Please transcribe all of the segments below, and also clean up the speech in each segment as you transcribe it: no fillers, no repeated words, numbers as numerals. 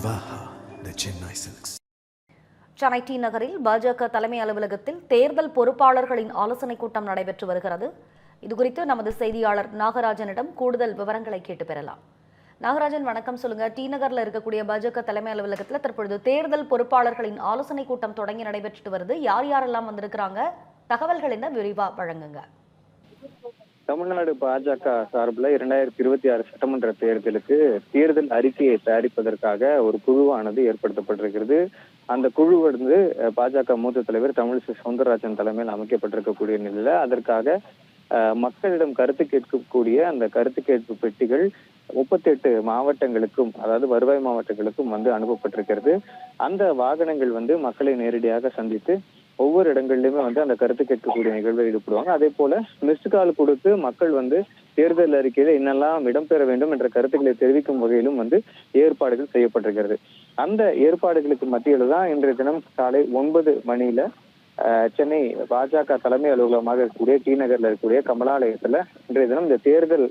Vivaha, the Chennai Silks. Chennai டி நகரில் பாஜக தலைமை அலுவலகத்தில் தேர்தல் பொறுப்பாளர்களின் ஆலோசனைக் கூட்டம் நடைபெற்று வருகிறது. இதுகுறித்து நமது செய்தியாளர் நாகராஜனிடம் கூடுதல் விவரங்களை கேட்டு பெறலாம். நாகராஜன், வணக்கம். சொல்லுங்க, டி நகர்ல இருக்கக்கூடிய பாஜக தலைமை அலுவலகத்தில் தற்பொழுது தேர்தல் பொறுப்பாளர்களின் ஆலோசனைக் கூட்டம் தொடங்கி நடைபெற்று வருது. யார் யாரெல்லாம் வந்திருக்கிறாங்க, தகவல்கள் என்ன, விரிவா வழங்குங்க. தமிழ்நாடு பாஜக சார்பில் 2026 சட்டமன்ற தேர்தலுக்கு தேர்தல் அறிக்கையை தயாரிப்பதற்காக ஒரு குழுவானது ஏற்படுத்தப்பட்டிருக்கிறது. அந்த குழு பாஜக மூத்த தலைவர் தமிழிசை சவுந்தரராஜன் தலைமையில் அமைக்கப்பட்டிருக்கக்கூடிய நிலையில அதற்காக மக்களிடம் கருத்து கேட்கக்கூடிய அந்த கருத்து கேட்பு பெட்டிகள் 38 மாவட்டங்களுக்கும், அதாவது வருவாய் மாவட்டங்களுக்கும் அனுப்பப்பட்டிருக்கிறது. அந்த வாகனங்கள் மக்களை நேரடியாக சந்தித்து ஒவ்வொரு இடங்கள்லயுமே அந்த கருத்து கேட்கக்கூடிய நிகழ்வில் ஈடுபடுவாங்க. அதே போல மிஸ்டு கால் கொடுத்து மக்கள் தேர்தல் அறிக்கையில என்னெல்லாம் இடம்பெற வேண்டும் என்ற கருத்துக்களை தெரிவிக்கும் வகையிலும் ஏற்பாடுகள் செய்யப்பட்டிருக்கிறது. அந்த ஏற்பாடுகளுக்கு மத்தியில தான் இன்றைய தினம் காலை 9 மணியில சென்னை பாஜக தலைமை அலுவலகமாக இருக்கக்கூடிய டி நகர்ல இருக்கக்கூடிய கமலாலயத்துல இன்றைய தினம் இந்த தேர்தல்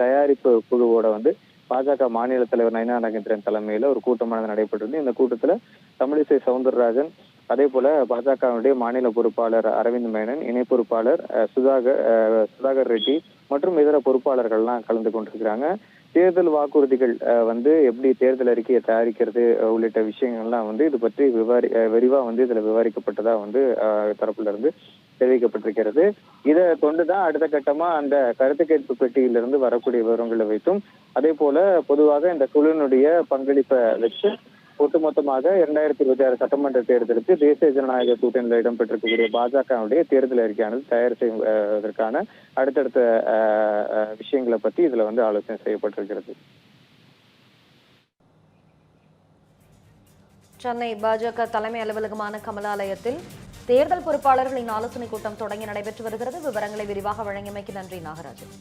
தயாரிப்பு குழுவோட பாஜக மாநில தலைவர் நயினா நாகேந்திரன் தலைமையில ஒரு கூட்டமானது நடைபெற்றது. இந்த கூட்டத்துல தமிழிசை சவுந்தரராஜன், அதே போல பாஜகவுடைய மாநில பொறுப்பாளர் அரவிந்த் மேனன், இணை பொறுப்பாளர் சுதாகர் ரெட்டி மற்றும் இதர பொறுப்பாளர்கள்லாம் கலந்து கொண்டிருக்கிறாங்க. தேர்தல் வாக்குறுதிகள் எப்படி தேர்தல் அறிக்கையை தயாரிக்கிறது உள்ளிட்ட விஷயங்கள்லாம் இது பற்றி விரிவா இதுல விவரிக்கப்பட்டதா தரப்புல இருந்து தெரிவிக்கப்பட்டிருக்கிறது. இதை கொண்டுதான் அடுத்த கட்டமா அந்த கருத்து கேட்பு பெட்டியிலிருந்து வரக்கூடிய விவரங்களை வைத்தும், அதே போல பொதுவாக இந்த குழுவினுடைய பங்களிப்பை வச்சு ஒட்டுமொத்தமாக 2026 சட்டமன்ற தேர்தலுக்கு தேசிய ஜனநாயக கூட்டணியில் இடம்பெற்றிருக்கக்கூடிய பாஜகவுடைய தேர்தல் அறிக்கையானது தயார் செய்வதற்கான அடுத்தடுத்த விஷயங்களை பத்தி இதுல ஆலோசனை செய்யப்பட்டிருக்கிறது. சென்னை பாஜக தலைமை அலுவலகமான கமலாலயத்தில் தேர்தல் பொறுப்பாளர்களின் ஆலோசனைக் கூட்டம் தொடங்கி நடைபெற்று வருகிறது. விவரங்களை விரிவாக வழங்கியமைக்கு நன்றி நாகராஜன்.